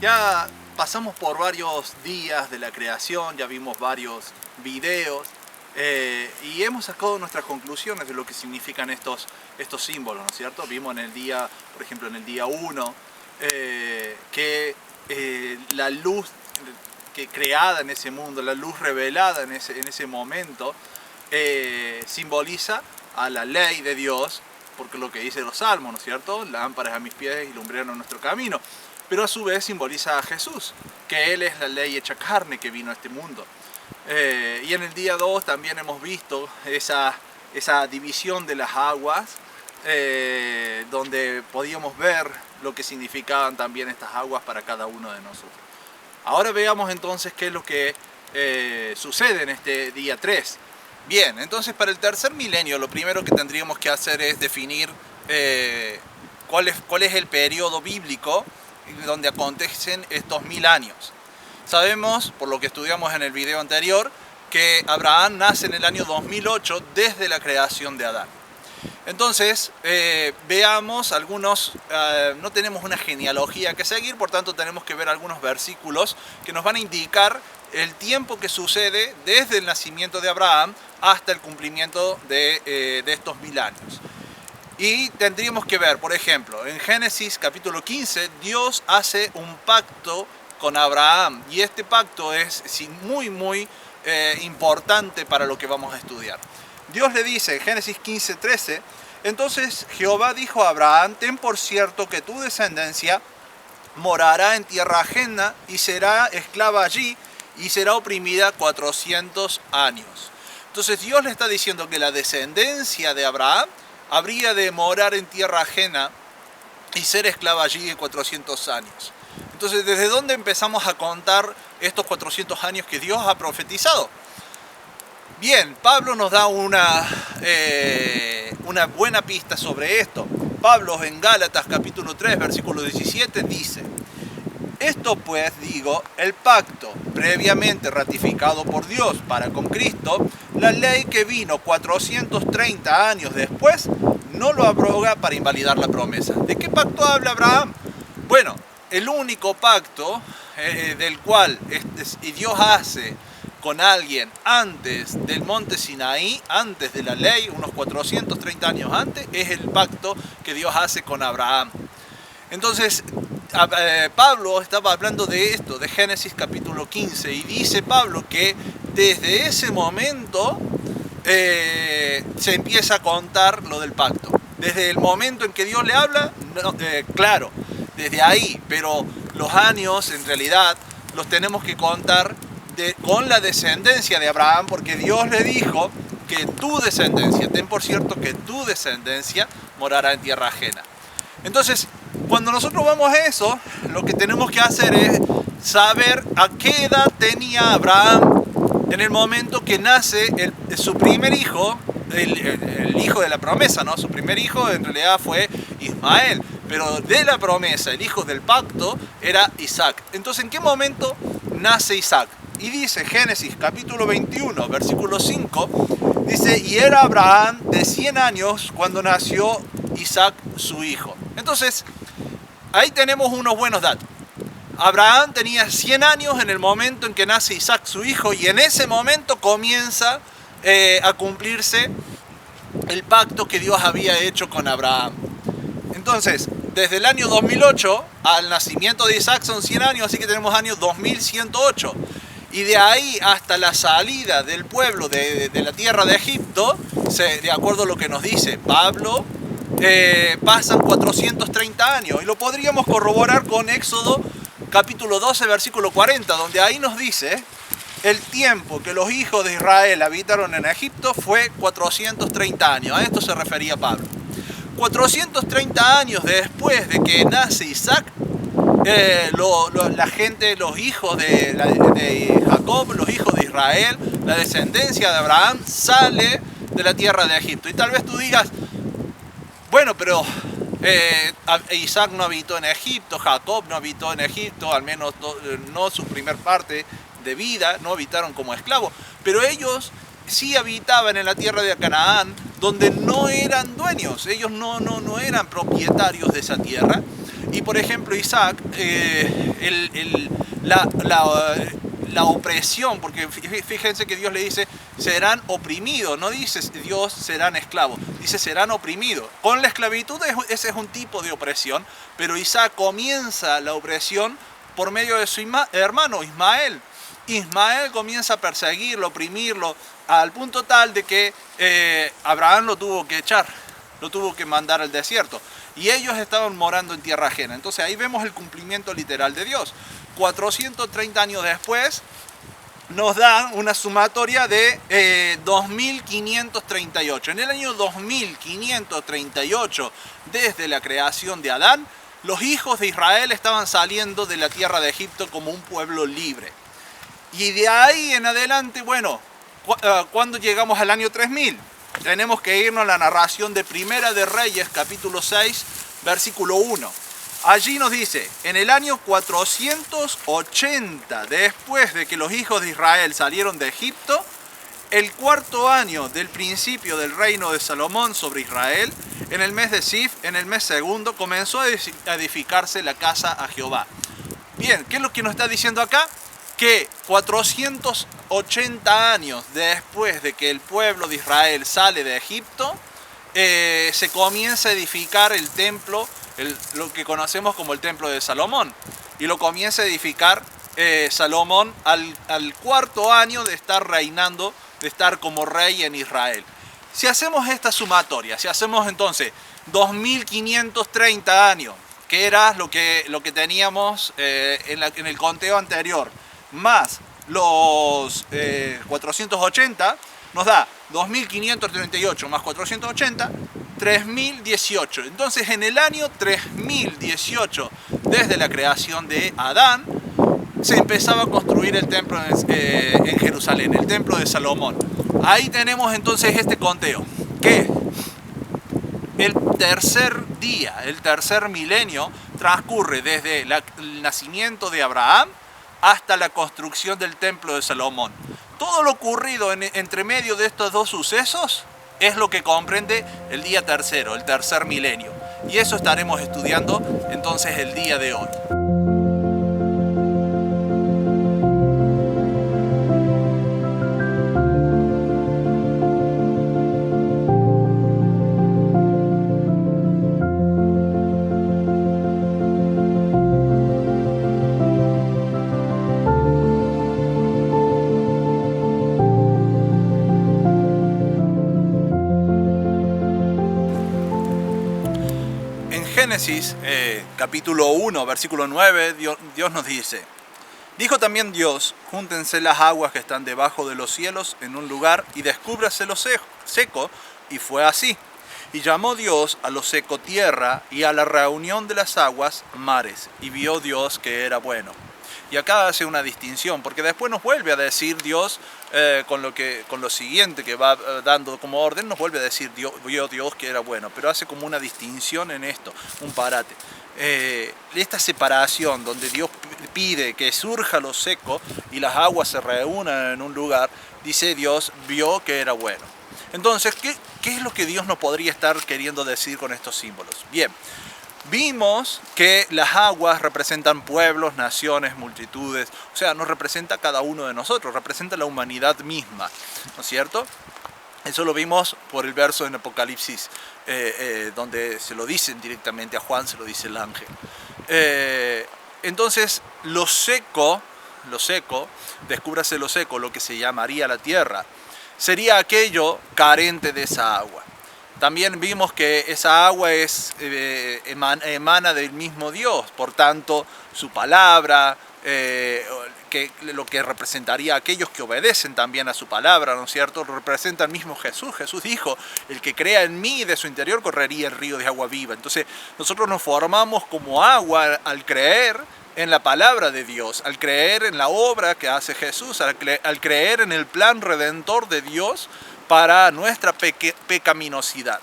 Ya pasamos por varios días de la creación, ya vimos varios videos y hemos sacado nuestras conclusiones de lo que significan estos símbolos, ¿no es cierto? Vimos en el día, por ejemplo, en el día 1, que la luz que creada en ese mundo, la luz revelada en ese momento, simboliza a la ley de Dios, porque lo que dice los salmos, ¿no es cierto? Lámparas a mis pies y lumbrera en nuestro camino. Pero a su vez simboliza a Jesús, que Él es la ley hecha carne que vino a este mundo. Y en el día 2 también hemos visto esa división de las aguas, donde podíamos ver lo que significaban también estas aguas para cada uno de nosotros. Ahora veamos entonces qué es lo que sucede en este día 3. Bien, entonces para el tercer milenio lo primero que tendríamos que hacer es definir cuál es el periodo bíblico donde acontecen estos 1000 años. Sabemos, por lo que estudiamos en el video anterior, que Abraham nace en el año 2008 desde la creación de Adán. Entonces, veamos algunos, no tenemos una genealogía que seguir, por tanto tenemos que ver algunos versículos que nos van a indicar el tiempo que sucede desde el nacimiento de Abraham hasta el cumplimiento de estos 1000 años. Y tendríamos que ver, por ejemplo, en Génesis capítulo 15, Dios hace un pacto con Abraham. Y este pacto es muy importante para lo que vamos a estudiar. Dios le dice en Génesis 15:13, entonces Jehová dijo a Abraham, ten por cierto que tu descendencia morará en tierra ajena y será esclava allí y será oprimida 400 años. Entonces Dios le está diciendo que la descendencia de Abraham habría de morar en tierra ajena y ser esclava allí de 400 años. Entonces, ¿desde dónde empezamos a contar estos 400 años que Dios ha profetizado? Bien, Pablo nos da una buena pista sobre esto. Pablo en Gálatas capítulo 3, versículo 17 dice, esto pues digo, el pacto previamente ratificado por Dios para con Cristo, la ley que vino 430 años después, no lo abroga para invalidar la promesa. ¿De qué pacto habla Abraham? Bueno, el único pacto del cual Dios hace con alguien antes del monte Sinaí, antes de la ley, unos 430 años antes, es el pacto que Dios hace con Abraham. Entonces, Pablo estaba hablando de esto, de Génesis capítulo 15, y dice Pablo que desde ese momento se empieza a contar lo del pacto. Desde el momento en que Dios le habla, claro, desde ahí, pero los años en realidad los tenemos que contar con la descendencia de Abraham, porque Dios le dijo que tu descendencia, ten por cierto que tu descendencia morará en tierra ajena. Entonces, cuando nosotros vamos a eso, lo que tenemos que hacer es saber a qué edad tenía Abraham en el momento que nace su primer hijo, el hijo de la promesa, ¿no? Su primer hijo en realidad fue Ismael, pero de la promesa, el hijo del pacto, era Isaac. Entonces, ¿en qué momento nace Isaac? Y dice Génesis capítulo 21, versículo 5, dice, y era Abraham de 100 años cuando nació Isaac su hijo. Entonces, ahí tenemos unos buenos datos. Abraham tenía 100 años en el momento en que nace Isaac su hijo, y en ese momento comienza a cumplirse el pacto que Dios había hecho con Abraham. Entonces, desde el año 2008 al nacimiento de Isaac son 100 años, así que tenemos año 2108. Y de ahí hasta la salida del pueblo de la tierra de Egipto, de acuerdo a lo que nos dice Pablo, pasan 430 años. Y lo podríamos corroborar con Éxodo capítulo 12, versículo 40, donde ahí nos dice, el tiempo que los hijos de Israel habitaron en Egipto fue 430 años. A esto se refería Pablo. 430 años después de que nace Isaac, la gente, los hijos de Jacob, los hijos de Israel, la descendencia de Abraham, sale de la tierra de Egipto. Y tal vez tú digas, bueno, pero Isaac no habitó en Egipto, Jacob no habitó en Egipto, al menos no su primer parte de vida, no habitaron como esclavos, pero ellos sí habitaban en la tierra de Canaán, donde no eran dueños, ellos no eran propietarios de esa tierra. Y por ejemplo Isaac, la opresión, porque fíjense que Dios le dice serán oprimidos, no dice Dios serán esclavos, dice serán oprimidos. Con la esclavitud ese es un tipo de opresión, pero Isaac comienza la opresión por medio de su hermano Ismael. Ismael comienza a perseguirlo, oprimirlo, al punto tal de que Abraham lo tuvo que echar, lo tuvo que mandar al desierto. Y ellos estaban morando en tierra ajena. Entonces ahí vemos el cumplimiento literal de Dios. 430 años después nos dan una sumatoria de 2538. En el año 2538, desde la creación de Adán, los hijos de Israel estaban saliendo de la tierra de Egipto como un pueblo libre. Y de ahí en adelante, bueno, cuando llegamos al año 3000, tenemos que irnos a la narración de Primera de Reyes, capítulo 6, versículo 1. Allí nos dice, en el año 480, después de que los hijos de Israel salieron de Egipto, el cuarto año del principio del reino de Salomón sobre Israel, en el mes de Sif, en el mes segundo, comenzó a edificarse la casa a Jehová. Bien, ¿qué es lo que nos está diciendo acá? Que 480 años después de que el pueblo de Israel sale de Egipto, se comienza a edificar el templo, lo que conocemos como el templo de Salomón. Y lo comienza a edificar Salomón al cuarto año de estar reinando, de estar como rey en Israel. Si hacemos esta sumatoria, si hacemos entonces 2530 años, que era lo que teníamos en el conteo anterior, más los 480, nos da 2538 más 480, 3018. Entonces en el año 3018, desde la creación de Adán, se empezaba a construir el templo en Jerusalén, el templo de Salomón. Ahí tenemos entonces este conteo, que el tercer día, el tercer milenio, transcurre desde el nacimiento de Abraham hasta la construcción del templo de Salomón. Todo lo ocurrido entre medio de estos dos sucesos es lo que comprende el día tercero, el tercer milenio. Y eso estaremos estudiando entonces el día de hoy. Génesis capítulo 1, versículo 9, Dios nos dice: dijo también Dios, júntense las aguas que están debajo de los cielos en un lugar y descúbrase lo seco, y fue así. Y llamó Dios a lo seco tierra, y a la reunión de las aguas mares, y vio Dios que era bueno. Y acá hace una distinción, porque después nos vuelve a decir Dios, con lo siguiente que va dando como orden, nos vuelve a decir vio Dios que era bueno, pero hace como una distinción en esto, un parate. Esta separación donde Dios pide que surja lo seco y las aguas se reúnan en un lugar, dice Dios vio que era bueno. Entonces, ¿qué es lo que Dios nos podría estar queriendo decir con estos símbolos? Bien, vimos que las aguas representan pueblos, naciones, multitudes, o sea, nos representa a cada uno de nosotros, representa la humanidad misma, ¿no es cierto? Eso lo vimos por el verso en Apocalipsis, donde se lo dicen directamente a Juan, se lo dice el ángel. Entonces, lo seco, descúbrase lo seco, lo que se llamaría la tierra, sería aquello carente de esa agua. También vimos que esa agua emana del mismo Dios, por tanto su palabra, lo que representaría a aquellos que obedecen también a su palabra, ¿no es cierto? Representa el mismo Jesús. Jesús dijo, el que crea en mí, de su interior correría el río de agua viva. Entonces nosotros nos formamos como agua al creer en la palabra de Dios, al creer en la obra que hace Jesús, al creer en el plan redentor de Dios para nuestra pecaminosidad.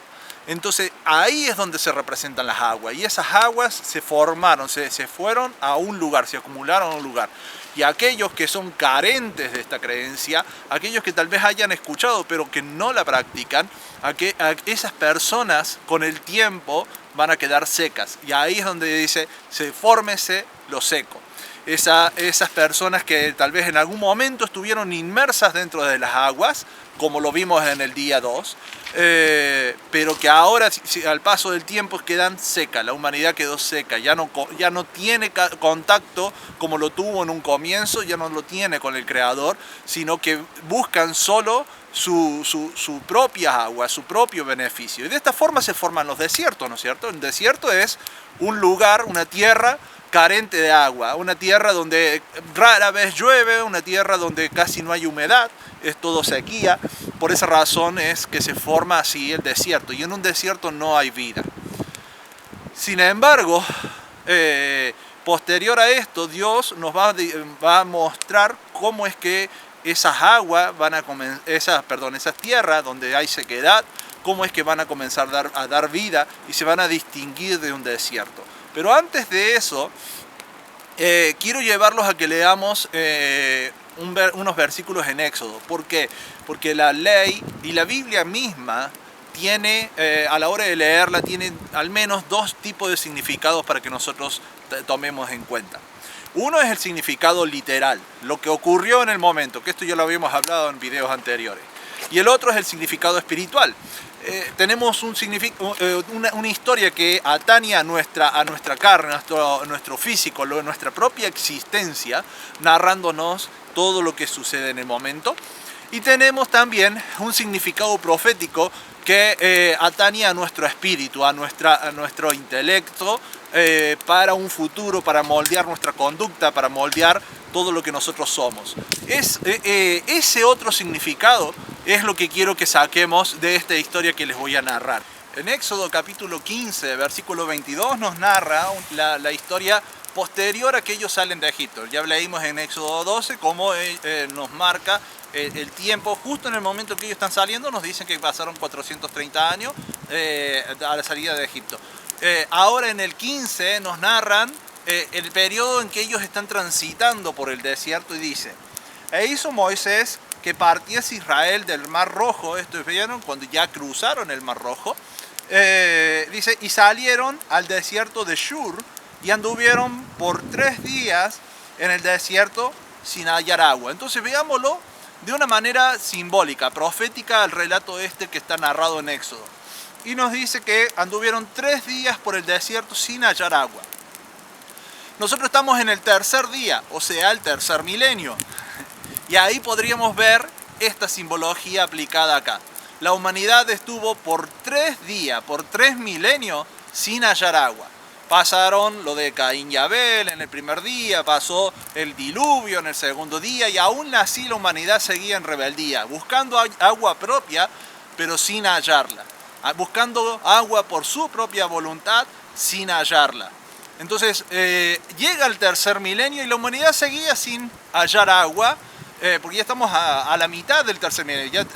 Entonces ahí es donde se representan las aguas, y esas aguas se formaron, se fueron a un lugar, se acumularon a un lugar. Y aquellos que son carentes de esta creencia, aquellos que tal vez hayan escuchado pero que no la practican, a esas personas con el tiempo van a quedar secas. Y ahí es donde dice, fórmese lo seco. Esas personas que tal vez en algún momento estuvieron inmersas dentro de las aguas, como lo vimos en el día 2, pero que ahora al paso del tiempo quedan secas, la humanidad quedó seca, ya no tiene contacto como lo tuvo en un comienzo, ya no lo tiene con el Creador, sino que buscan solo su propia agua, su propio beneficio. Y de esta forma se forman los desiertos, ¿no es cierto? El desierto es un lugar, una tierra carente de agua, una tierra donde rara vez llueve, una tierra donde casi no hay humedad, es todo sequía. Por esa razón es que se forma así el desierto, y en un desierto no hay vida. Sin embargo, posterior a esto, Dios nos va a mostrar cómo es que esas aguas van a comenzar, esas tierras donde hay sequedad, cómo es que van a comenzar a dar vida y se van a distinguir de un desierto. Pero antes de eso, quiero llevarlos a que leamos unos versículos en Éxodo. ¿Por qué? Porque la ley y la Biblia misma tiene, a la hora de leerla, tiene al menos dos tipos de significados para que nosotros tomemos en cuenta. Uno es el significado literal, lo que ocurrió en el momento, que esto ya lo habíamos hablado en videos anteriores. Y el otro es el significado espiritual. Tenemos una historia que atañe a nuestra carne, a nuestro físico, nuestra propia existencia, narrándonos todo lo que sucede en el momento. Y tenemos también un significado profético que atañe a nuestro espíritu, a nuestro intelecto, para un futuro, para moldear nuestra conducta, para moldear todo lo que nosotros somos. Ese otro significado es lo que quiero que saquemos de esta historia que les voy a narrar. En Éxodo capítulo 15, versículo 22, nos narra la historia posterior a que ellos salen de Egipto. Ya leímos en Éxodo 12 cómo nos marca el tiempo, justo en el momento que ellos están saliendo, nos dicen que pasaron 430 años a la salida de Egipto. Ahora en el 15 nos narran el periodo en que ellos están transitando por el desierto, y dice: e hizo Moisés que partiese Israel del Mar Rojo. Esto vieron cuando ya cruzaron el Mar Rojo. Dice, y salieron al desierto de Shur, y anduvieron por 3 días en el desierto sin hallar agua. Entonces veámoslo de una manera simbólica, profética, al relato que está narrado en Éxodo. Y nos dice que anduvieron 3 días por el desierto sin hallar agua. Nosotros estamos en el tercer día, o sea, el tercer milenio. Y ahí podríamos ver esta simbología aplicada acá. La humanidad estuvo por 3 días, por 3 milenios, sin hallar agua. Pasaron lo de Caín y Abel en el primer día, pasó el diluvio en el segundo día, y aún así la humanidad seguía en rebeldía, buscando agua propia, pero sin hallarla. Buscando agua por su propia voluntad, sin hallarla. Entonces llega el tercer milenio y la humanidad seguía sin hallar agua, porque ya estamos a la mitad del tercer milenio.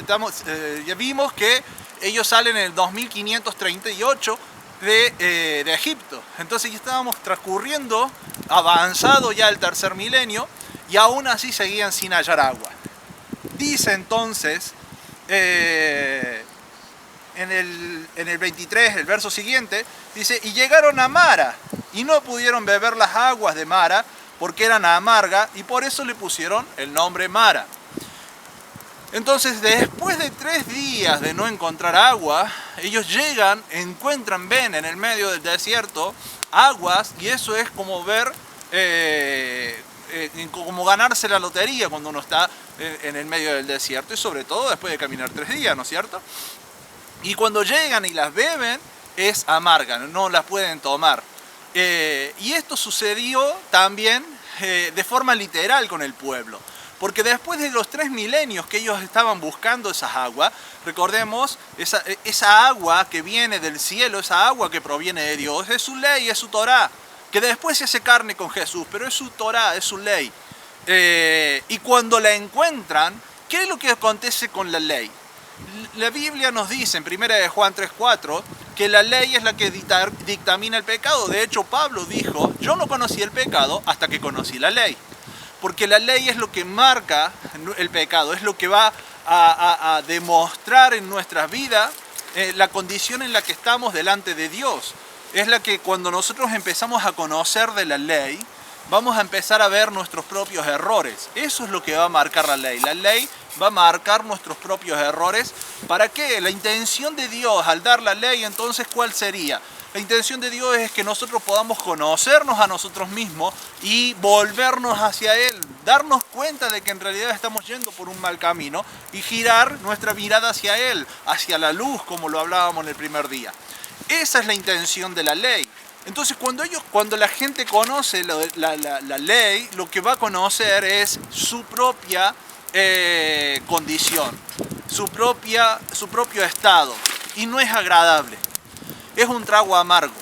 Ya vimos que ellos salen en el 2538 de Egipto. Entonces ya estábamos transcurriendo, avanzado ya el tercer milenio, y aún así seguían sin hallar agua. Dice entonces, en el 23, el verso siguiente, dice: y llegaron a Mara, y no pudieron beber las aguas de Mara, porque eran amargas, y por eso le pusieron el nombre Mara. Entonces, después de 3 días de no encontrar agua, ellos ven en el medio del desierto aguas, y eso es como ver, como ganarse la lotería cuando uno está en el medio del desierto, y sobre todo después de caminar 3 días, ¿no es cierto? Y cuando llegan y las beben, es amarga, no las pueden tomar. Y esto sucedió también de forma literal con el pueblo. Porque después de los 3 milenios que ellos estaban buscando esas aguas, recordemos, esa agua que viene del cielo, esa agua que proviene de Dios, es su ley, es su Torá, que después se hace carne con Jesús, pero es su Torá, es su ley. Y cuando la encuentran, ¿qué es lo que acontece con la ley? La Biblia nos dice en 1 de Juan 3:4 que la ley es la que dictamina el pecado. De hecho, Pablo dijo: yo no conocí el pecado hasta que conocí la ley. Porque la ley es lo que marca el pecado, es lo que va a demostrar en nuestras vidas la condición en la que estamos delante de Dios. es la que cuando nosotros empezamos a conocer de la ley, vamos a empezar a ver nuestros propios errores. Eso es lo que va a marcar la ley. La ley va a marcar nuestros propios errores. ¿Para qué? La intención de Dios al dar la ley, entonces, ¿cuál sería? La intención de Dios es que nosotros podamos conocernos a nosotros mismos y volvernos hacia Él, darnos cuenta de que en realidad estamos yendo por un mal camino y girar nuestra mirada hacia Él, hacia la luz, como lo hablábamos en el primer día. Esa es la intención de la ley. Entonces, cuando la gente conoce la ley, lo que va a conocer es su propia condición, su propio estado, y no es agradable. Es un trago amargo.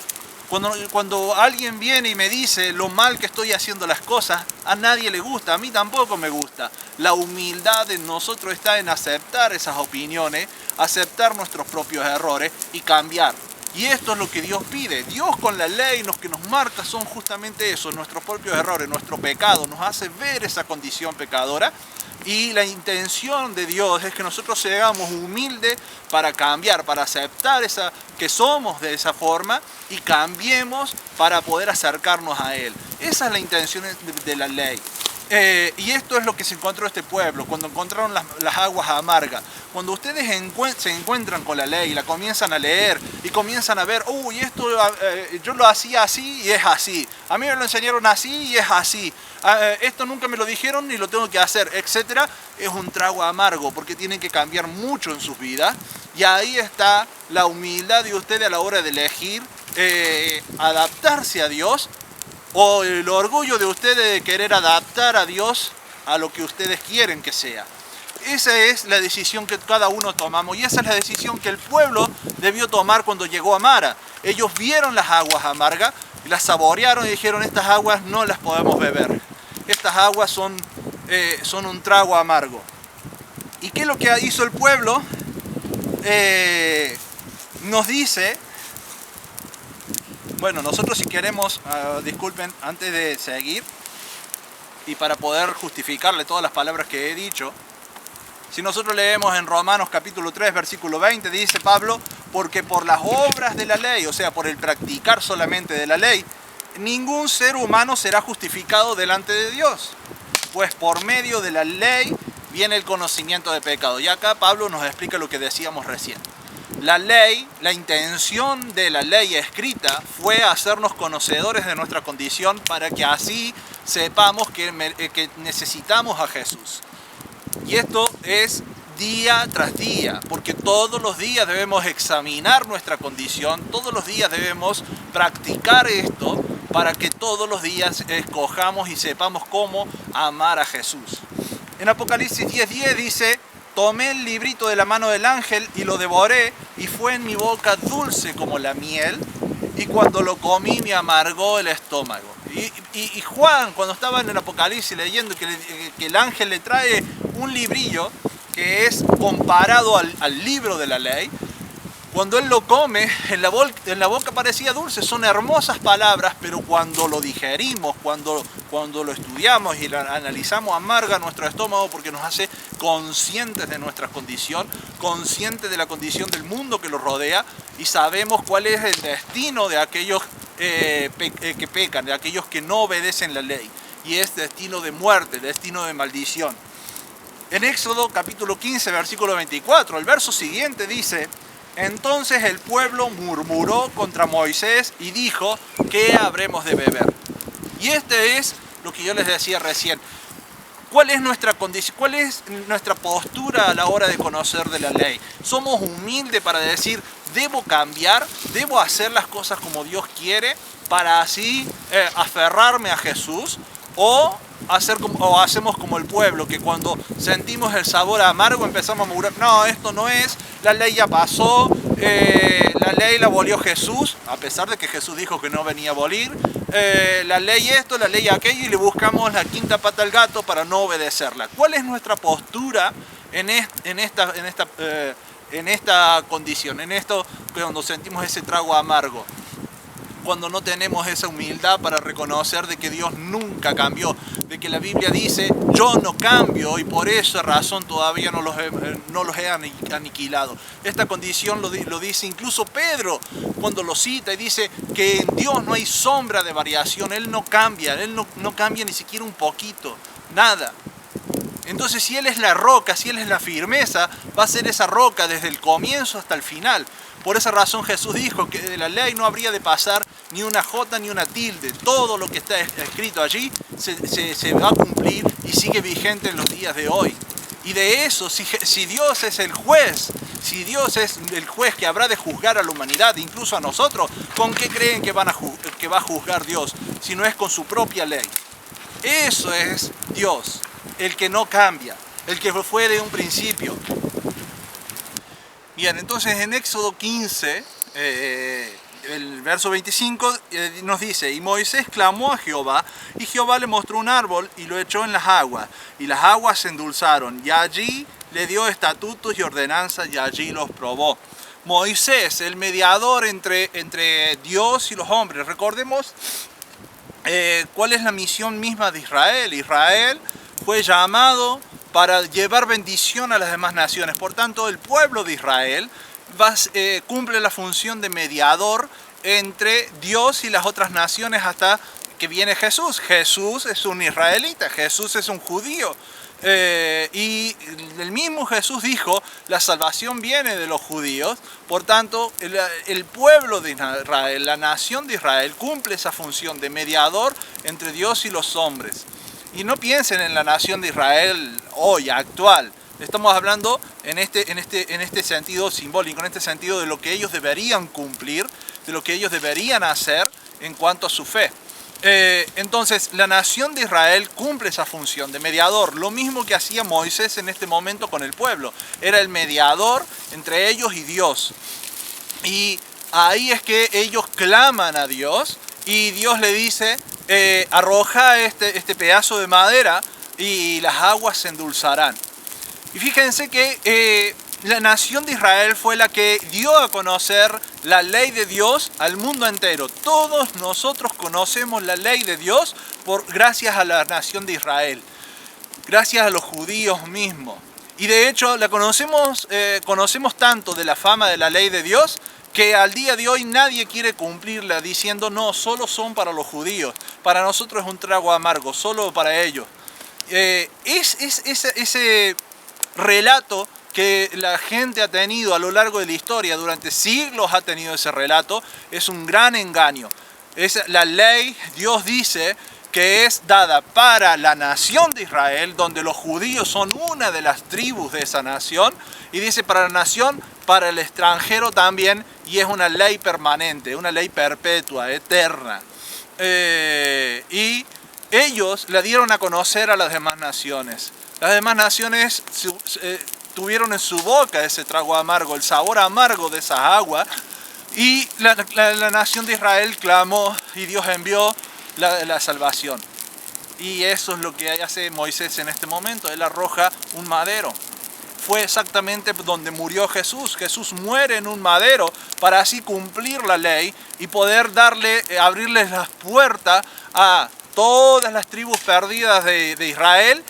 Cuando alguien viene y me dice lo mal que estoy haciendo las cosas, a nadie le gusta, a mí tampoco me gusta. La humildad en nosotros está en aceptar esas opiniones, aceptar nuestros propios errores y cambiar. Y esto es lo que Dios pide. Dios con la ley lo que nos marca son justamente eso, nuestros propios errores, nuestro pecado, nos hace ver esa condición pecadora. Y la intención de Dios es que nosotros seamos humildes para cambiar, para aceptar que somos de esa forma y cambiemos para poder acercarnos a Él. Esa es la intención de la ley. Y esto es lo que se encontró este pueblo cuando encontraron las aguas amargas. Cuando ustedes se encuentran con la ley, la comienzan a leer y comienzan a ver, uy, esto yo lo hacía así y es así. A mí me lo enseñaron así y es así. Esto nunca me lo dijeron ni lo tengo que hacer, etc. Es un trago amargo porque tienen que cambiar mucho en sus vidas. Y ahí está la humildad de ustedes a la hora de elegir adaptarse a Dios, o el orgullo de ustedes de querer adaptar a Dios a lo que ustedes quieren que sea. Esa es la decisión que cada uno tomamos y esa es la decisión que el pueblo debió tomar cuando llegó a Mara. Ellos vieron las aguas amargas, las saborearon y dijeron, estas aguas no las podemos beber. Estas aguas son un trago amargo. ¿Y qué es lo que hizo el pueblo? Nos dice... Bueno, nosotros si queremos, disculpen, antes de seguir, y para poder justificarle todas las palabras que he dicho, si nosotros leemos en Romanos capítulo 3, versículo 20, dice Pablo, porque por las obras de la ley, o sea, por el practicar solamente de la ley, ningún ser humano será justificado delante de Dios, pues por medio de la ley viene el conocimiento de pecado. Y acá Pablo nos explica lo que decíamos recién. La ley, la intención de la ley escrita fue hacernos conocedores de nuestra condición para que así sepamos que necesitamos a Jesús. Y esto es día tras día, porque todos los días debemos examinar nuestra condición, todos los días debemos practicar esto para que todos los días escojamos y sepamos cómo amar a Jesús. En Apocalipsis 10:10 dice, tomé el librito de la mano del ángel y lo devoré, y fue en mi boca dulce como la miel, y cuando lo comí me amargó el estómago. Y Juan, cuando estaba en el Apocalipsis leyendo que el ángel le trae un librillo que es comparado al libro de la ley, cuando él lo come, en la boca parecía dulce. Son hermosas palabras, pero cuando lo digerimos, cuando lo estudiamos y lo analizamos, amarga nuestro estómago porque nos hace conscientes de nuestra condición, conscientes de la condición del mundo que los rodea y sabemos cuál es el destino de aquellos que pecan, de aquellos que no obedecen la ley. Y es destino de muerte, destino de maldición. En Éxodo capítulo 15, versículo 24, el verso siguiente dice... Entonces el pueblo murmuró contra Moisés y dijo, ¿qué habremos de beber? Y este es lo que yo les decía recién. ¿Cuál es nuestra condición? ¿Cuál es nuestra postura a la hora de conocer de la ley? ¿Somos humildes para decir, debo cambiar, debo hacer las cosas como Dios quiere para así aferrarme a Jesús? ¿O hacemos como el pueblo, que cuando sentimos el sabor amargo empezamos a murmurar, no, esto no es, la ley ya pasó, la ley la abolió Jesús, a pesar de que Jesús dijo que no venía a abolir, la ley esto, la ley aquello, y le buscamos la quinta pata al gato para no obedecerla? ¿Cuál es nuestra postura en esta condición, en esto cuando sentimos ese trago amargo? cuando no tenemos esa humildad para reconocer de que Dios nunca cambió, de que la Biblia dice, yo no cambio y por esa razón todavía no los he aniquilado. Esta condición lo dice incluso Pedro cuando lo cita y dice que en Dios no hay sombra de variación, Él no cambia ni siquiera un poquito, nada. Entonces, si Él es la roca, si Él es la firmeza, va a ser esa roca desde el comienzo hasta el final. Por esa razón Jesús dijo que de la ley no habría de pasar ni una jota ni una tilde. Todo lo que está escrito allí se va a cumplir y sigue vigente en los días de hoy. Y de eso, si Dios es el juez, si Dios es el juez que habrá de juzgar a la humanidad, incluso a nosotros, ¿con qué creen que va a juzgar Dios? Si no es con su propia ley. Eso es Dios, el que no cambia, el que fue de un principio. Bien, entonces en Éxodo 15, el verso 25 nos dice, y Moisés clamó a Jehová, y Jehová le mostró un árbol y lo echó en las aguas, y las aguas se endulzaron, y allí le dio estatutos y ordenanzas, y allí los probó. Moisés, el mediador entre Dios y los hombres. Recordemos cuál es la misión misma de Israel. Israel fue llamado para llevar bendición a las demás naciones. Por tanto, el pueblo de Israel cumple la función de mediador entre Dios y las otras naciones hasta que viene Jesús. Jesús es un israelita, Jesús es un judío. Y el mismo Jesús dijo, la salvación viene de los judíos. Por tanto, el pueblo de Israel, la nación de Israel, cumple esa función de mediador entre Dios y los hombres. Y no piensen en la nación de Israel hoy, actual. Estamos hablando en este sentido simbólico, en este sentido de lo que ellos deberían cumplir, de lo que ellos deberían hacer en cuanto a su fe. Entonces, la nación de Israel cumple esa función de mediador, lo mismo que hacía Moisés en este momento con el pueblo. Era el mediador entre ellos y Dios. Y ahí es que ellos claman a Dios y Dios le dice, arroja este pedazo de madera y las aguas se endulzarán. Y fíjense que la nación de Israel fue la que dio a conocer la ley de Dios al mundo entero. Todos nosotros conocemos la ley de Dios gracias a la nación de Israel, gracias a los judíos mismos. Y de hecho la conocemos tanto de la fama de la ley de Dios que al día de hoy nadie quiere cumplirla diciendo no, solo son para los judíos, para nosotros es un trago amargo, solo para ellos. Ese relato que la gente ha tenido a lo largo de la historia, durante siglos ha tenido ese relato, es un gran engaño. La ley, Dios dice que es dada para la nación de Israel, donde los judíos son una de las tribus de esa nación, y dice para la nación, para el extranjero también, y es una ley permanente, una ley perpetua, eterna. Y ellos la dieron a conocer a las demás naciones. Las demás naciones tuvieron en su boca ese trago amargo, el sabor amargo de esa agua, y la nación de Israel clamó y Dios envió la salvación. Y eso es lo que hace Moisés en este momento, él arroja un madero. Fue exactamente donde murió Jesús. Jesús muere en un madero para así cumplir la ley y poder abrirles las puertas a todas las tribus perdidas de Israel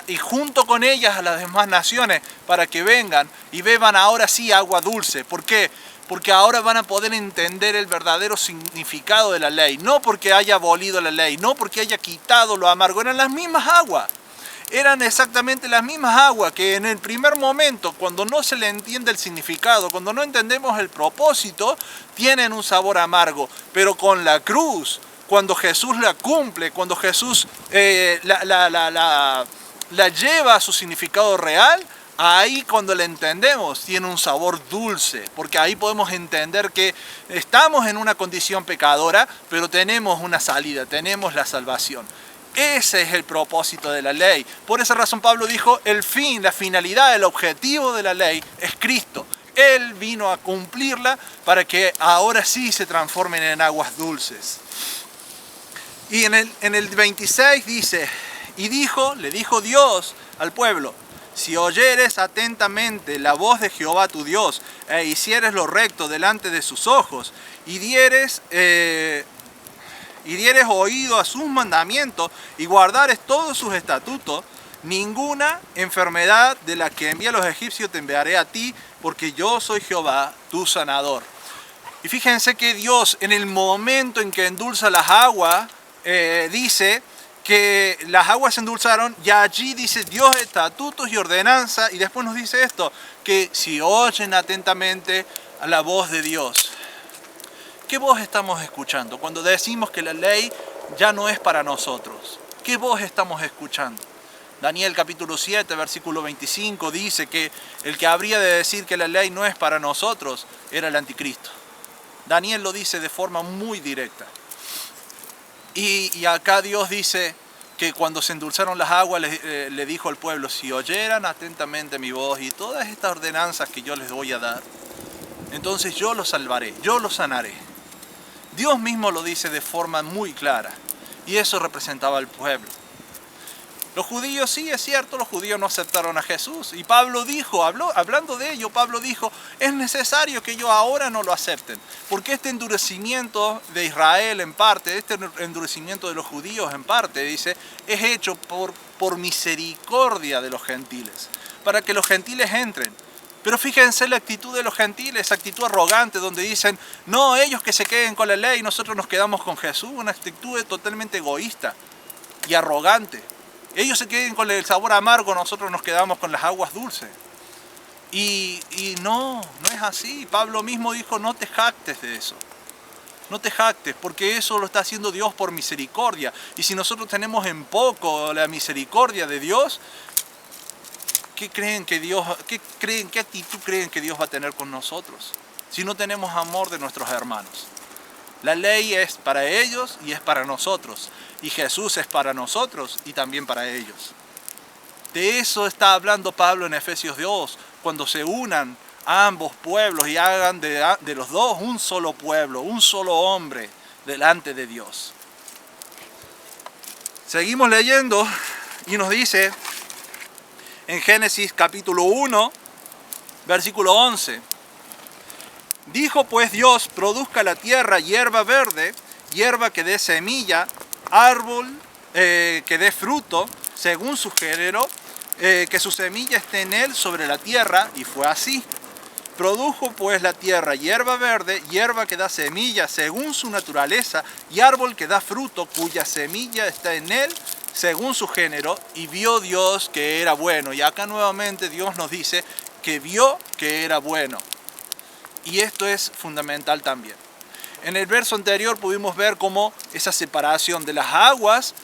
y junto con ellas a las demás naciones para que vengan y beban ahora sí agua dulce. ¿Por qué? Porque ahora van a poder entender el verdadero significado de la ley. No porque haya abolido la ley, no porque haya quitado lo amargo, eran las mismas aguas. Eran exactamente las mismas aguas que en el primer momento, cuando no se le entiende el significado, cuando no entendemos el propósito, tienen un sabor amargo. Pero con la cruz, cuando Jesús la cumple, cuando Jesús la lleva a su significado real, ahí cuando la entendemos tiene un sabor dulce, porque ahí podemos entender que estamos en una condición pecadora, pero tenemos una salida, tenemos la salvación. Ese es el propósito de la ley. Por esa razón Pablo dijo, el fin, la finalidad, el objetivo de la ley es Cristo. Él vino a cumplirla para que ahora sí se transformen en aguas dulces. Y en el 26 dice, le dijo Dios al pueblo, si oyeres atentamente la voz de Jehová tu Dios, e hicieres lo recto delante de sus ojos, y dieres oído a sus mandamientos, y guardares todos sus estatutos, ninguna enfermedad de la que envía a los egipcios te enviaré a ti, porque yo soy Jehová, tu sanador. Y fíjense que Dios, en el momento en que endulza las aguas, dice que las aguas se endulzaron, y allí dice Dios estatutos y ordenanza, y después nos dice esto, que si oyen atentamente a la voz de Dios. ¿Qué voz estamos escuchando? Cuando decimos que la ley ya no es para nosotros, ¿qué voz estamos escuchando? Daniel capítulo 7, versículo 25 dice que el que habría de decir que la ley no es para nosotros era el anticristo. Daniel lo dice de forma muy directa. Y acá Dios dice que cuando se endulzaron las aguas le dijo al pueblo, si oyeran atentamente mi voz y todas estas ordenanzas que yo les voy a dar, entonces yo los salvaré, yo los sanaré. Dios mismo lo dice de forma muy clara, y eso representaba al pueblo. Los judíos, sí, es cierto, los judíos no aceptaron a Jesús. Y Pablo dijo, hablando de ello, Pablo dijo, es necesario que ellos ahora no lo acepten. Porque este endurecimiento de Israel en parte, este endurecimiento de los judíos en parte, dice, es hecho por misericordia de los gentiles. Para que los gentiles entren. Pero fíjense la actitud de los gentiles, actitud arrogante, donde dicen, no, ellos que se queden con la ley, nosotros nos quedamos con Jesús. Una actitud totalmente egoísta y arrogante. Ellos se queden con el sabor amargo, nosotros nos quedamos con las aguas dulces. Y no es así. Pablo mismo dijo, no te jactes de eso. No te jactes, porque eso lo está haciendo Dios por misericordia. Y si nosotros tenemos en poco la misericordia de Dios, ¿qué actitud creen que Dios va a tener con nosotros? Si no tenemos amor de nuestros hermanos. La ley es para ellos y es para nosotros. Y Jesús es para nosotros y también para ellos. De eso está hablando Pablo en Efesios 2, cuando se unan a ambos pueblos y hagan de los dos un solo pueblo, un solo hombre delante de Dios. Seguimos leyendo y nos dice en Génesis capítulo 1, versículo 11. Dijo pues Dios, produzca la tierra hierba verde, hierba que dé semilla, árbol que dé fruto, según su género, que su semilla esté en él sobre la tierra, y fue así. Produjo pues la tierra hierba verde, hierba que da semilla, según su naturaleza, y árbol que da fruto, cuya semilla está en él, según su género, y vio Dios que era bueno. Y acá nuevamente Dios nos dice que vio que era bueno. Y esto es fundamental también. En el verso anterior pudimos ver cómo esa separación de las aguas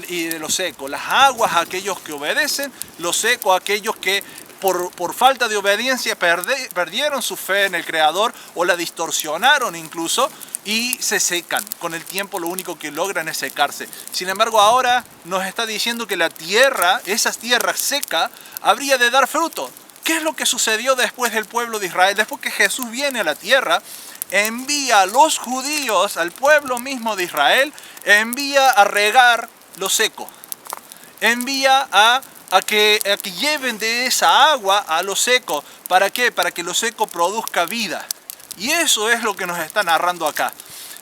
y de lo seco. Las aguas aquellos que obedecen, lo seco aquellos que por falta de obediencia perdieron su fe en el Creador o la distorsionaron incluso y se secan. Con el tiempo lo único que logran es secarse. Sin embargo ahora nos está diciendo que la tierra, esa tierra seca, habría de dar fruto. ¿Qué es lo que sucedió después del pueblo de Israel? Después que Jesús viene a la tierra, envía a los judíos, al pueblo mismo de Israel, envía a regar lo seco. Envía a que lleven de esa agua a lo seco. ¿Para qué? Para que lo seco produzca vida. Y eso es lo que nos está narrando acá.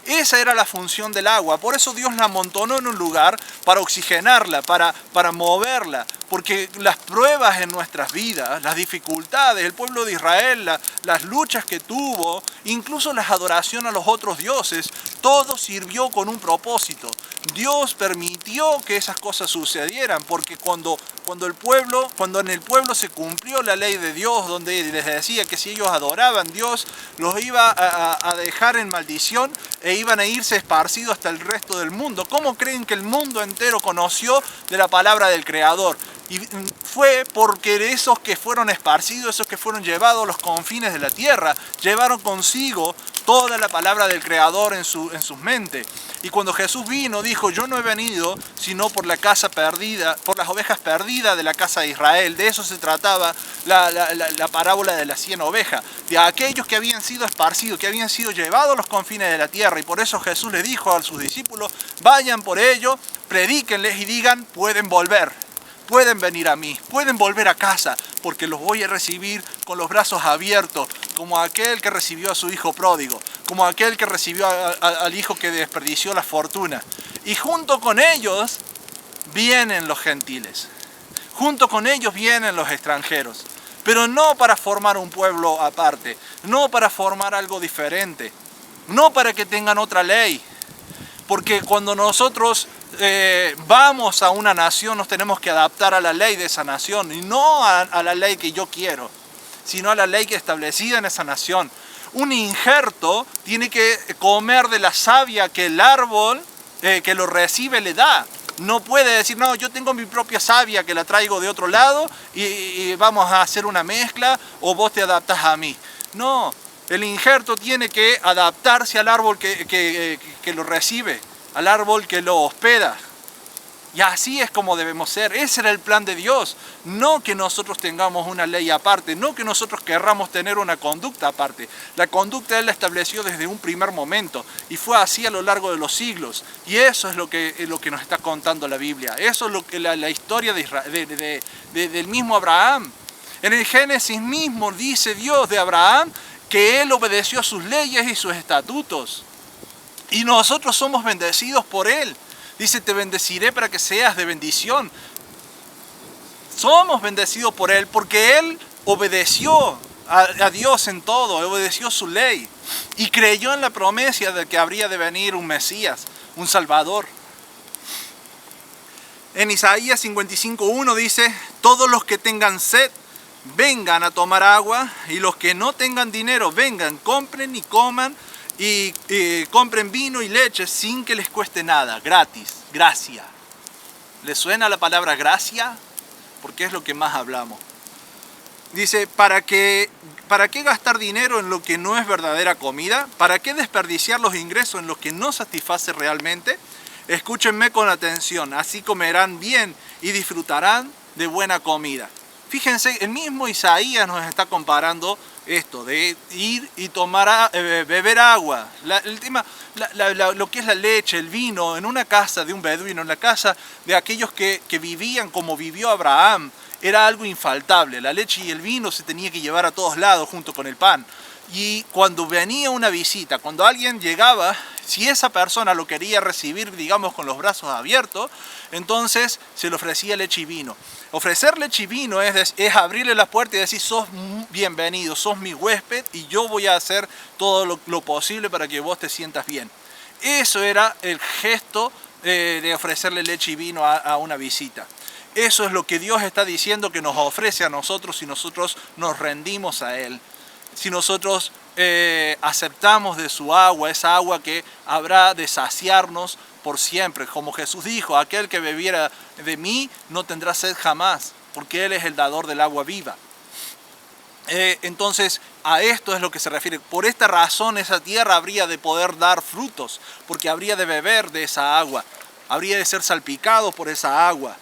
Esa era la función del agua. Por eso Dios la amontonó en un lugar para oxigenarla, para moverla. Porque las pruebas en nuestras vidas, las dificultades, el pueblo de Israel, las luchas que tuvo, incluso la adoración a los otros dioses, todo sirvió con un propósito. Dios permitió que esas cosas sucedieran, porque cuando en el pueblo se cumplió la ley de Dios, donde les decía que si ellos adoraban a Dios, los iba a dejar en maldición e iban a irse esparcidos hasta el resto del mundo. ¿Cómo creen que el mundo entero conoció de la palabra del Creador? Y fue porque esos que fueron esparcidos, esos que fueron llevados a los confines de la tierra, llevaron consigo toda la palabra del Creador en sus mentes. Y cuando Jesús vino, dijo, yo no he venido sino por la casa perdida, por las ovejas perdidas de la casa de Israel. De eso se trataba la parábola de las 100 ovejas, de aquellos que habían sido esparcidos, que habían sido llevados a los confines de la tierra. Y por eso Jesús le dijo a sus discípulos, vayan por ellos, predíquenles y digan, pueden volver. pueden venir a mí, pueden volver a casa, porque los voy a recibir con los brazos abiertos, como aquel que recibió a su hijo pródigo, como aquel que recibió al hijo que desperdició la fortuna. Y junto con ellos vienen los gentiles, junto con ellos vienen los extranjeros, pero no para formar un pueblo aparte, no para formar algo diferente, no para que tengan otra ley, porque cuando nosotros vamos a una nación nos tenemos que adaptar a la ley de esa nación y no a la ley que yo quiero, sino a la ley que es establecida en esa nación. Un injerto tiene que comer de la savia que el árbol que lo recibe le da. No puede decir, no, yo tengo mi propia savia que la traigo de otro lado y vamos a hacer una mezcla o vos te adaptás a mí. No, el injerto tiene que adaptarse al árbol que lo recibe, al árbol que lo hospeda. Y así es como debemos ser. Ese era el plan de Dios. No que nosotros tengamos una ley aparte, no que nosotros querramos tener una conducta aparte. La conducta Él la estableció desde un primer momento y fue así a lo largo de los siglos. Y eso es lo que nos está contando la Biblia. Eso es lo que la historia del mismo Abraham. En el Génesis mismo dice Dios de Abraham que Él obedeció a sus leyes y sus estatutos. Y nosotros somos bendecidos por Él. Dice, te bendeciré para que seas de bendición. Somos bendecidos por Él porque Él obedeció a Dios en todo, obedeció su ley y creyó en la promesa de que habría de venir un Mesías, un Salvador. En Isaías 55:1 dice, todos los que tengan sed, vengan a tomar agua, y los que no tengan dinero, vengan, compren y coman, y compren vino y leche sin que les cueste nada, gratis, gracia. ¿Les suena la palabra gracia? Porque es lo que más hablamos. Dice, ¿para qué gastar dinero en lo que no es verdadera comida? ¿Para qué desperdiciar los ingresos en lo que no satisface realmente? Escúchenme con atención, así comerán bien y disfrutarán de buena comida. Fíjense, el mismo Isaías nos está comparando esto, de ir y beber agua. Lo que es la leche, el vino, en una casa de un beduino, en la casa de aquellos que vivían como vivió Abraham, era algo infaltable. La leche y el vino se tenía que llevar a todos lados junto con el pan. Y cuando venía una visita, cuando alguien llegaba, si esa persona lo quería recibir, digamos, con los brazos abiertos, entonces se le ofrecía leche y vino. Ofrecer leche y vino es abrirle la puerta y decir, sos bienvenido, sos mi huésped y yo voy a hacer todo lo posible para que vos te sientas bien. Eso era el gesto de ofrecerle leche y vino a una visita. Eso es lo que Dios está diciendo que nos ofrece a nosotros si nosotros nos rendimos a Él. Si nosotros aceptamos de su agua, esa agua que habrá de saciarnos por siempre. Como Jesús dijo, aquel que bebiera de mí no tendrá sed jamás, porque Él es el dador del agua viva. Entonces, a esto es lo que se refiere. Por esta razón, esa tierra habría de poder dar frutos, porque habría de beber de esa agua, habría de ser salpicado por esa agua.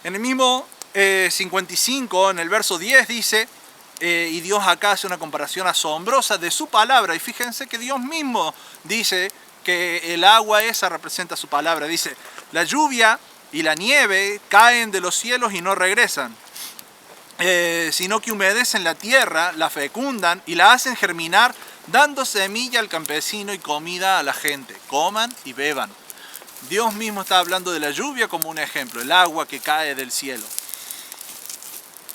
En el mismo 55, en el verso 10 dice, y Dios acá hace una comparación asombrosa de su palabra, y fíjense que Dios mismo dice que el agua esa representa su palabra. Dice, la lluvia y la nieve caen de los cielos y no regresan, sino que humedecen la tierra, la fecundan y la hacen germinar, dando semilla al campesino y comida a la gente. Coman y beban. Dios mismo está hablando de la lluvia como un ejemplo, el agua que cae del cielo.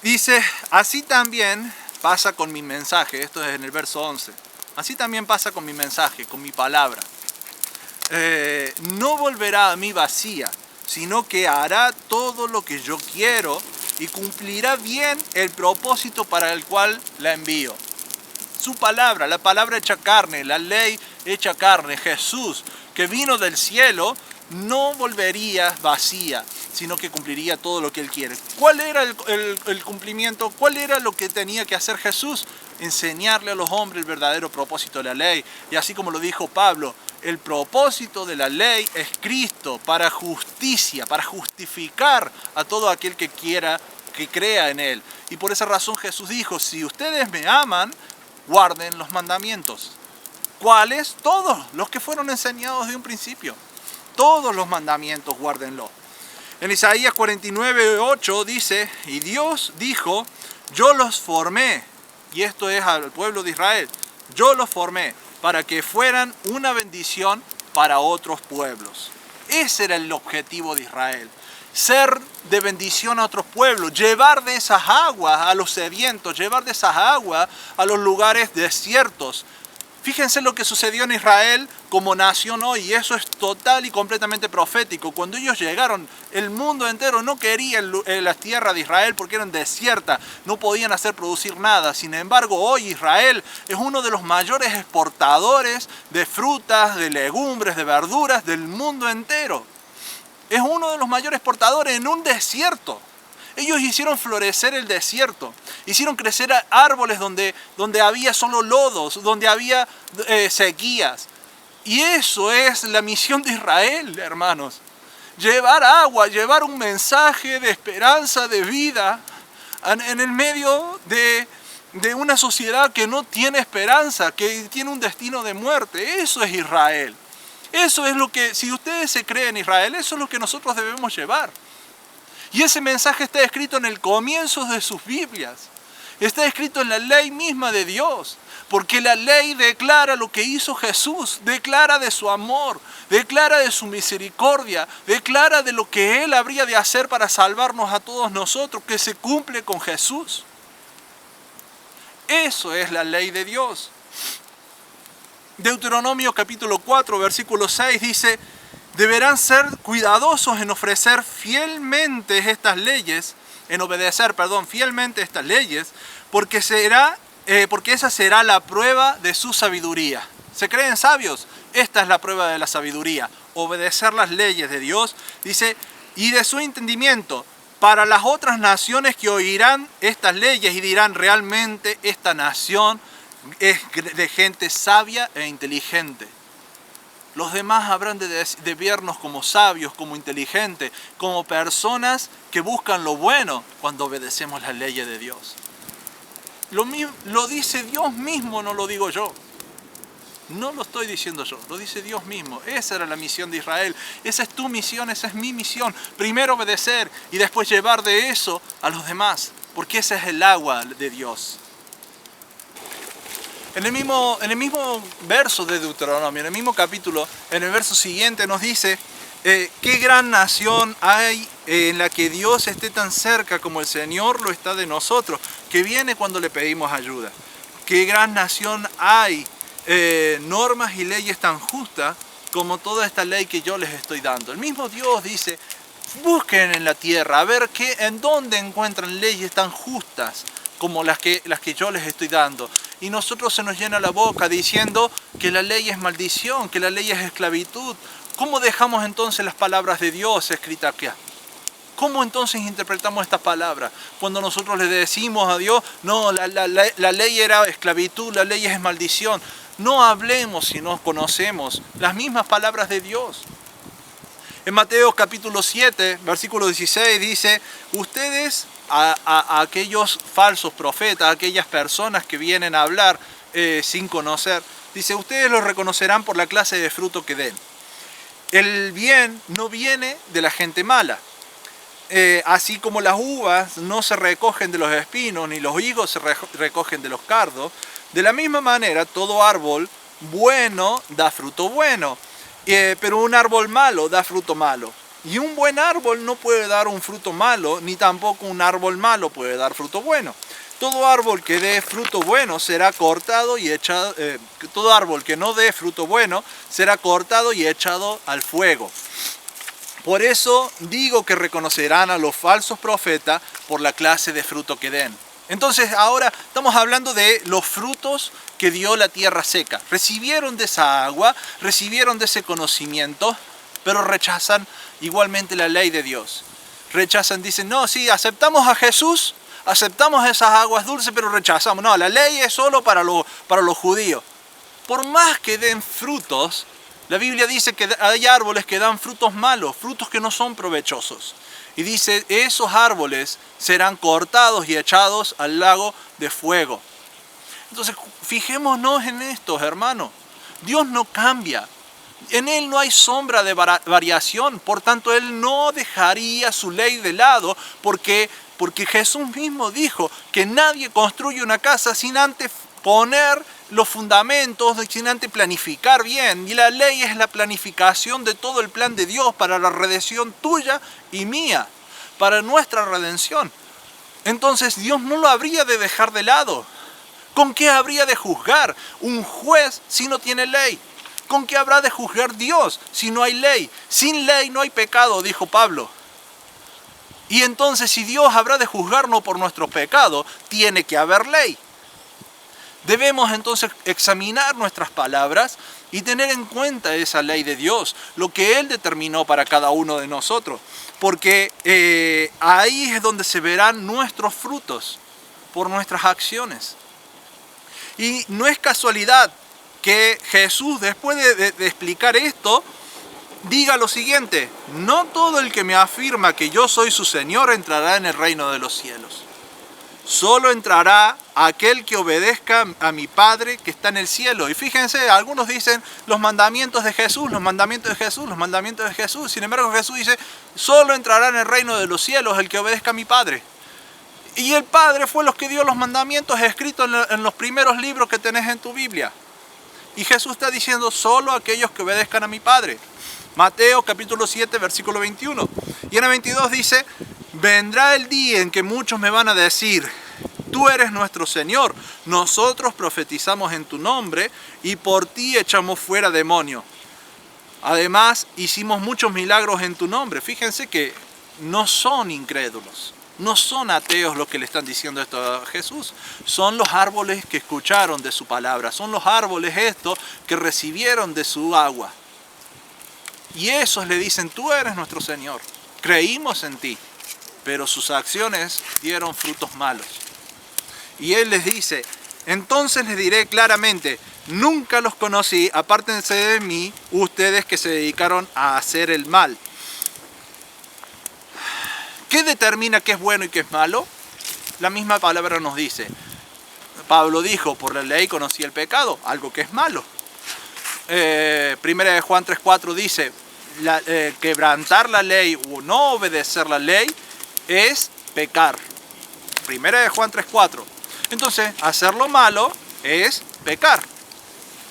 Dice, así también pasa con mi mensaje, esto es en el verso 11, así también pasa con mi mensaje, con mi palabra. No volverá a mí vacía, sino que hará todo lo que yo quiero y cumplirá bien el propósito para el cual la envío. Su palabra, la palabra hecha carne, la ley hecha carne, Jesús, que vino del cielo, no volvería vacía, sino que cumpliría todo lo que Él quiere. ¿Cuál era el cumplimiento? ¿Cuál era lo que tenía que hacer Jesús? Enseñarle a los hombres el verdadero propósito de la ley. Y así como lo dijo Pablo, el propósito de la ley es Cristo para justicia, para justificar a todo aquel que quiera, que crea en Él. Y por esa razón Jesús dijo, si ustedes me aman, guarden los mandamientos. ¿Cuáles? Todos los que fueron enseñados de un principio. Todos los mandamientos guárdenlo. En Isaías 49:8 dice, y Dios dijo, yo los formé, y esto es al pueblo de Israel, yo los formé para que fueran una bendición para otros pueblos. Ese era el objetivo de Israel, ser de bendición a otros pueblos, llevar de esas aguas a los sedientos, llevar de esas aguas a los lugares desiertos. Fíjense lo que sucedió en Israel como nación hoy, y eso es total y completamente profético. Cuando ellos llegaron, el mundo entero no quería la tierra de Israel porque eran desiertas, no podían hacer producir nada. Sin embargo, hoy Israel es uno de los mayores exportadores de frutas, de legumbres, de verduras del mundo entero. Es uno de los mayores exportadores en un desierto. Ellos hicieron florecer el desierto, hicieron crecer árboles donde había solo lodos, donde había sequías. Y eso es la misión de Israel, hermanos. Llevar agua, llevar un mensaje de esperanza, de vida, en el medio de una sociedad que no tiene esperanza, que tiene un destino de muerte. Eso es Israel. Eso es lo que, si ustedes se creen en Israel, eso es lo que nosotros debemos llevar. Y ese mensaje está escrito en el comienzo de sus Biblias. Está escrito en la ley misma de Dios. Porque la ley declara lo que hizo Jesús. Declara de su amor. Declara de su misericordia. Declara de lo que Él habría de hacer para salvarnos a todos nosotros. Que se cumple con Jesús. Eso es la ley de Dios. Deuteronomio capítulo 4, versículo 6 dice: deberán ser cuidadosos en ofrecer fielmente estas leyes, en obedecer, fielmente estas leyes, porque esa será la prueba de su sabiduría. ¿Se creen sabios? Esta es la prueba de la sabiduría, obedecer las leyes de Dios, dice, y de su entendimiento, para las otras naciones que oirán estas leyes y dirán, realmente esta nación es de gente sabia e inteligente. Los demás habrán de vernos como sabios, como inteligentes, como personas que buscan lo bueno cuando obedecemos las leyes de Dios. Lo dice Dios mismo, no lo digo yo. No lo estoy diciendo yo, lo dice Dios mismo. Esa era la misión de Israel. Esa es tu misión, esa es mi misión. Primero obedecer y después llevar de eso a los demás, porque ese es el agua de Dios. En el mismo verso de Deuteronomio, en el mismo capítulo, en el verso siguiente nos dice, ¿qué gran nación hay en la que Dios esté tan cerca como el Señor lo está de nosotros, que viene cuando le pedimos ayuda? ¿Qué gran nación hay, normas y leyes tan justas como toda esta ley que yo les estoy dando? El mismo Dios dice, busquen en la tierra a ver en dónde encuentran leyes tan justas como las que yo les estoy dando. Y nosotros se nos llena la boca diciendo que la ley es maldición, que la ley es esclavitud. ¿Cómo dejamos entonces las palabras de Dios escritas aquí? ¿Cómo entonces interpretamos estas palabras? Cuando nosotros le decimos a Dios, no, la ley era esclavitud, la ley es maldición. No hablemos si no conocemos las mismas palabras de Dios. En Mateo capítulo 7, versículo 16 dice, ustedes a aquellos falsos profetas, a aquellas personas que vienen a hablar sin conocer, dice, ustedes los reconocerán por la clase de fruto que den. El bien no viene de la gente mala. Así como las uvas no se recogen de los espinos, ni los higos se recogen de los cardos, de la misma manera todo árbol bueno da fruto bueno, pero un árbol malo da fruto malo. Y un buen árbol no puede dar un fruto malo, ni tampoco un árbol malo puede dar fruto bueno. Todo árbol que dé fruto bueno será cortado y echado, todo árbol que no dé fruto bueno será cortado y echado al fuego. Por eso digo que reconocerán a los falsos profetas por la clase de fruto que den. Entonces ahora estamos hablando de los frutos que dio la tierra seca. Recibieron de esa agua, recibieron de ese conocimiento, pero rechazan igualmente la ley de Dios. Rechazan, dicen, no, sí, aceptamos a Jesús, aceptamos esas aguas dulces, pero rechazamos. No, la ley es solo para los judíos. Por más que den frutos, la Biblia dice que hay árboles que dan frutos malos, frutos que no son provechosos. Y dice, esos árboles serán cortados y echados al lago de fuego. Entonces, fijémonos en esto, hermanos. Dios no cambia. En Él no hay sombra de variación, por tanto Él no dejaría su ley de lado, porque Jesús mismo dijo que nadie construye una casa sin antes poner los fundamentos, sin antes planificar bien. Y la ley es la planificación de todo el plan de Dios para la redención tuya y mía, para nuestra redención. Entonces Dios no lo habría de dejar de lado. ¿Con qué habría de juzgar un juez si no tiene ley? ¿Con qué habrá de juzgar Dios si no hay ley? Sin ley no hay pecado, dijo Pablo. Y entonces, si Dios habrá de juzgarnos por nuestros pecados, tiene que haber ley. Debemos entonces examinar nuestras palabras y tener en cuenta esa ley de Dios, lo que Él determinó para cada uno de nosotros. Porque ahí es donde se verán nuestros frutos por nuestras acciones. Y no es casualidad que Jesús, después de explicar esto, diga lo siguiente: no todo el que me afirma que yo soy su Señor entrará en el reino de los cielos. Solo entrará aquel que obedezca a mi Padre que está en el cielo. Y fíjense, algunos dicen los mandamientos de Jesús, los mandamientos de Jesús, los mandamientos de Jesús. Sin embargo, Jesús dice, solo entrará en el reino de los cielos el que obedezca a mi Padre. Y el Padre fue los que dio los mandamientos escritos en los primeros libros que tenés en tu Biblia. Y Jesús está diciendo, solo aquellos que obedezcan a mi Padre. Mateo capítulo 7, versículo 21. Y en el 22 dice, vendrá el día en que muchos me van a decir, tú eres nuestro Señor, nosotros profetizamos en tu nombre y por ti echamos fuera demonios. Además, hicimos muchos milagros en tu nombre. Fíjense que no son incrédulos. No son ateos los que le están diciendo esto a Jesús. Son los árboles que escucharon de su palabra. Son los árboles estos que recibieron de su agua. Y esos le dicen, tú eres nuestro Señor. Creímos en ti. Pero sus acciones dieron frutos malos. Y Él les dice, entonces les diré claramente, nunca los conocí, apártense de mí, ustedes que se dedicaron a hacer el mal. ¿Qué determina qué es bueno y qué es malo? La misma palabra nos dice. Pablo dijo, por la ley conocí el pecado, algo que es malo. Primera de Juan 3:4 dice, quebrantar la ley o no obedecer la ley es pecar. Primera de Juan 3:4. Entonces, hacer lo malo es pecar,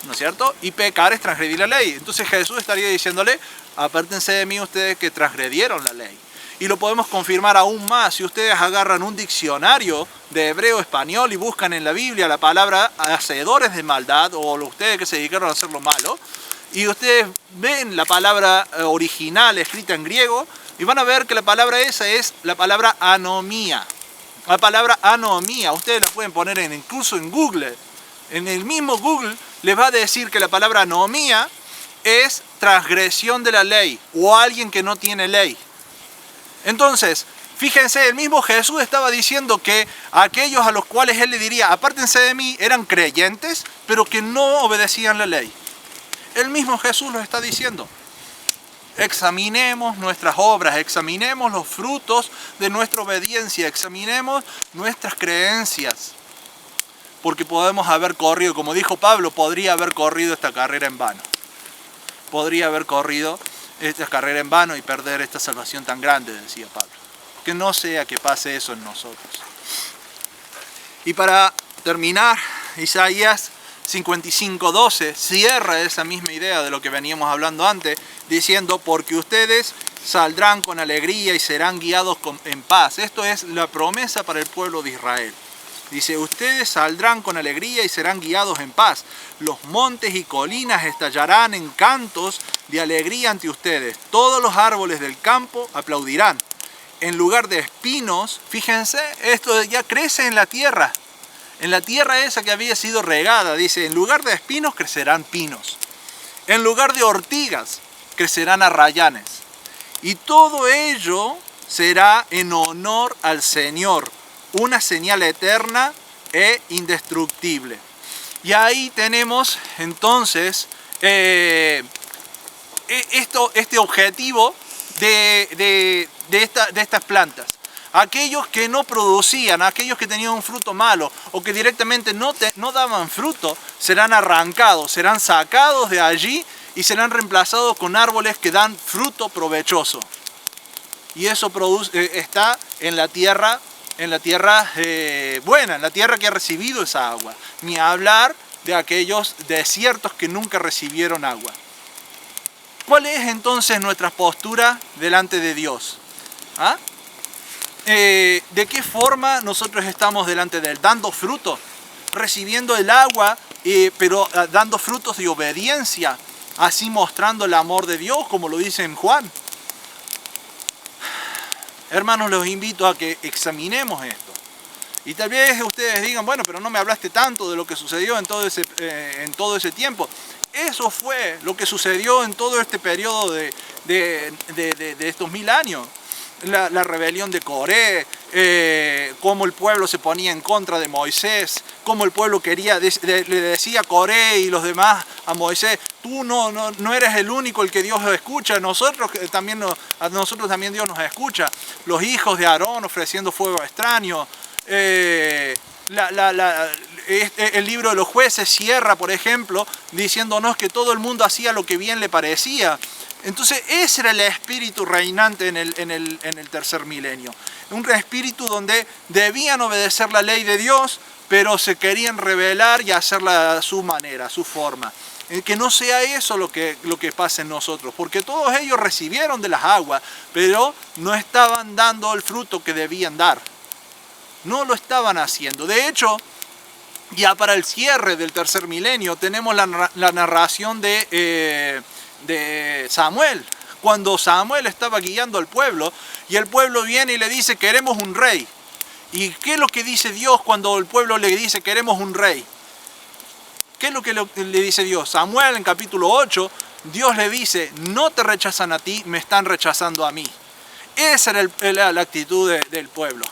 ¿no es cierto? Y pecar es transgredir la ley. Entonces Jesús estaría diciéndole, apártense de mí ustedes que transgredieron la ley. Y lo podemos confirmar aún más si ustedes agarran un diccionario de hebreo español y buscan en la Biblia la palabra hacedores de maldad o ustedes que se dedicaron a hacer lo malo, y ustedes ven la palabra original escrita en griego y van a ver que la palabra esa es la palabra anomía. La palabra anomía, ustedes la pueden poner incluso en Google. En el mismo Google les va a decir que la palabra anomía es transgresión de la ley o alguien que no tiene ley. Entonces, fíjense, el mismo Jesús estaba diciendo que aquellos a los cuales Él le diría, apártense de mí, eran creyentes, pero que no obedecían la ley. El mismo Jesús lo está diciendo. Examinemos nuestras obras, examinemos los frutos de nuestra obediencia, examinemos nuestras creencias. Porque podemos haber corrido, como dijo Pablo, podría haber corrido esta carrera en vano. Podría haber corrido esta carrera en vano y perder esta salvación tan grande, decía Pablo. Que no sea que pase eso en nosotros. Y para terminar, Isaías 55:12 cierra esa misma idea de lo que veníamos hablando antes, diciendo, porque ustedes saldrán con alegría y serán guiados en paz. Esto es la promesa para el pueblo de Israel. Dice, ustedes saldrán con alegría y serán guiados en paz. Los montes y colinas estallarán en cantos de alegría ante ustedes. Todos los árboles del campo aplaudirán. En lugar de espinos, fíjense, esto ya crece en la tierra. En la tierra esa que había sido regada, dice, en lugar de espinos crecerán pinos. En lugar de ortigas crecerán arrayanes. Y todo ello será en honor al Señor. Una señal eterna e indestructible. Y ahí tenemos entonces este objetivo de estas plantas. Aquellos que no producían, aquellos que tenían un fruto malo o que directamente no daban fruto, serán arrancados, serán sacados de allí y serán reemplazados con árboles que dan fruto provechoso. Y eso está en la tierra buena, en la tierra que ha recibido esa agua. Ni hablar de aquellos desiertos que nunca recibieron agua. ¿Cuál es entonces nuestra postura delante de Dios? ¿Ah? ¿De qué forma nosotros estamos delante de Él? ¿Dando fruto? Recibiendo el agua, pero dando frutos de obediencia, así mostrando el amor de Dios, como lo dice en Juan. Hermanos, los invito a que examinemos esto. Y tal vez ustedes digan, bueno, pero no me hablaste tanto de lo que sucedió en todo ese tiempo. Eso fue lo que sucedió en todo este periodo de estos 1000 años. La rebelión de Coré, cómo el pueblo se ponía en contra de Moisés, cómo el pueblo le decía a Coré y los demás a Moisés, tú no eres el único el que Dios escucha, a nosotros también Dios nos escucha. Los hijos de Aarón ofreciendo fuego extraño. El libro de los jueces cierra, por ejemplo, diciéndonos que todo el mundo hacía lo que bien le parecía. Entonces ese era el espíritu reinante en el tercer milenio. Un espíritu donde debían obedecer la ley de Dios, pero se querían rebelar y hacerla a su manera, a su forma. Que no sea eso lo que pasa en nosotros, porque todos ellos recibieron de las aguas, pero no estaban dando el fruto que debían dar. No lo estaban haciendo. De hecho, ya para el cierre del tercer milenio tenemos la narración de Samuel, cuando Samuel estaba guiando al pueblo y el pueblo viene y le dice queremos un rey. ¿Y qué es lo que dice Dios cuando el pueblo le dice queremos un rey? ¿Qué es lo que le dice Dios? Samuel en capítulo 8, Dios le dice, no te rechazan a ti, me están rechazando a mí. Esa era la actitud del pueblo.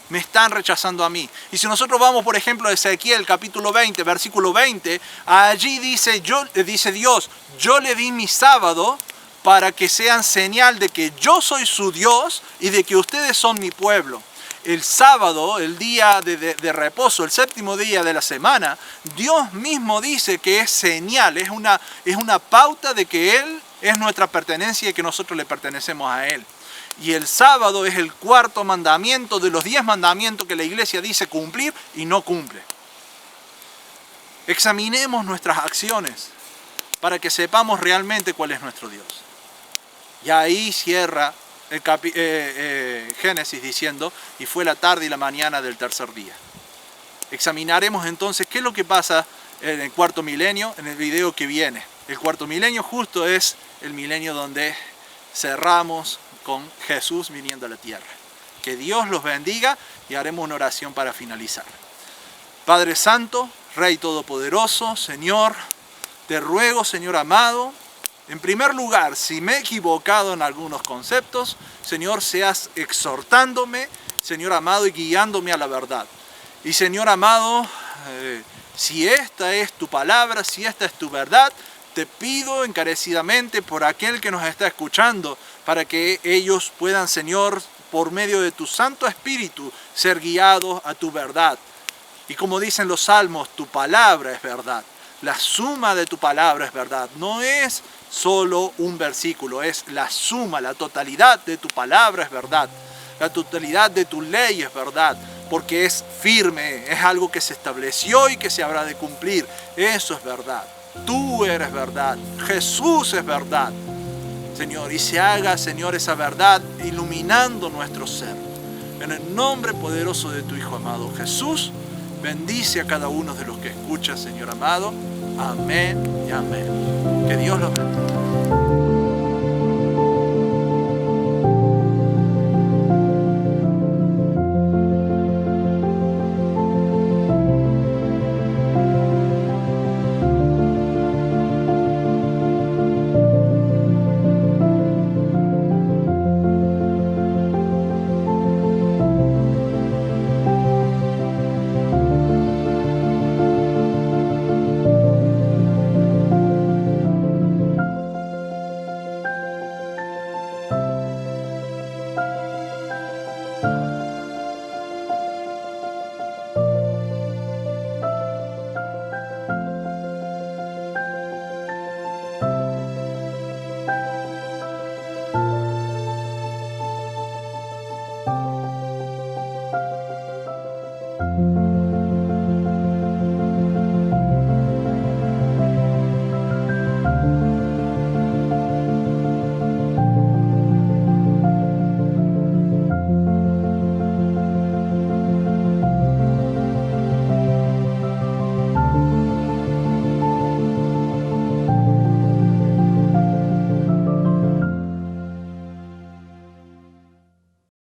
Me están rechazando a mí. Y si nosotros vamos, por ejemplo, a Ezequiel capítulo 20, versículo 20, allí dice Dios, yo le di mi sábado para que sean señal de que yo soy su Dios y de que ustedes son mi pueblo. El sábado, el día de reposo, el séptimo día de la semana, Dios mismo dice que es señal, es una pauta de que Él es nuestra pertenencia y que nosotros le pertenecemos a Él. Y el sábado es el cuarto mandamiento de los 10 mandamientos que la iglesia dice cumplir y no cumple. Examinemos nuestras acciones para que sepamos realmente cuál es nuestro Dios. Y ahí cierra Génesis diciendo, y fue la tarde y la mañana del tercer día. Examinaremos entonces qué es lo que pasa en el cuarto milenio, en el video que viene. El cuarto milenio justo es el milenio donde cerramos con Jesús viniendo a la tierra. Que Dios los bendiga y haremos una oración para finalizar. Padre Santo, Rey Todopoderoso, Señor, te ruego, Señor amado, en primer lugar, si me he equivocado en algunos conceptos, Señor, seas exhortándome, Señor amado, y guiándome a la verdad. Y Señor amado, si esta es tu palabra, si esta es tu verdad, te pido encarecidamente por aquel que nos está escuchando, para que ellos puedan, Señor, por medio de tu Santo Espíritu, ser guiados a tu verdad. Y como dicen los salmos, tu palabra es verdad. La suma de tu palabra es verdad. No es solo un versículo, es la suma, la totalidad de tu palabra es verdad. La totalidad de tu ley es verdad, porque es firme, es algo que se estableció y que se habrá de cumplir. Eso es verdad. Tú eres verdad. Jesús es verdad, Señor. Y se haga, Señor, esa verdad iluminando nuestro ser. En el nombre poderoso de tu Hijo amado Jesús, bendice a cada uno de los que escucha, Señor amado. Amén y amén. Que Dios los bendiga.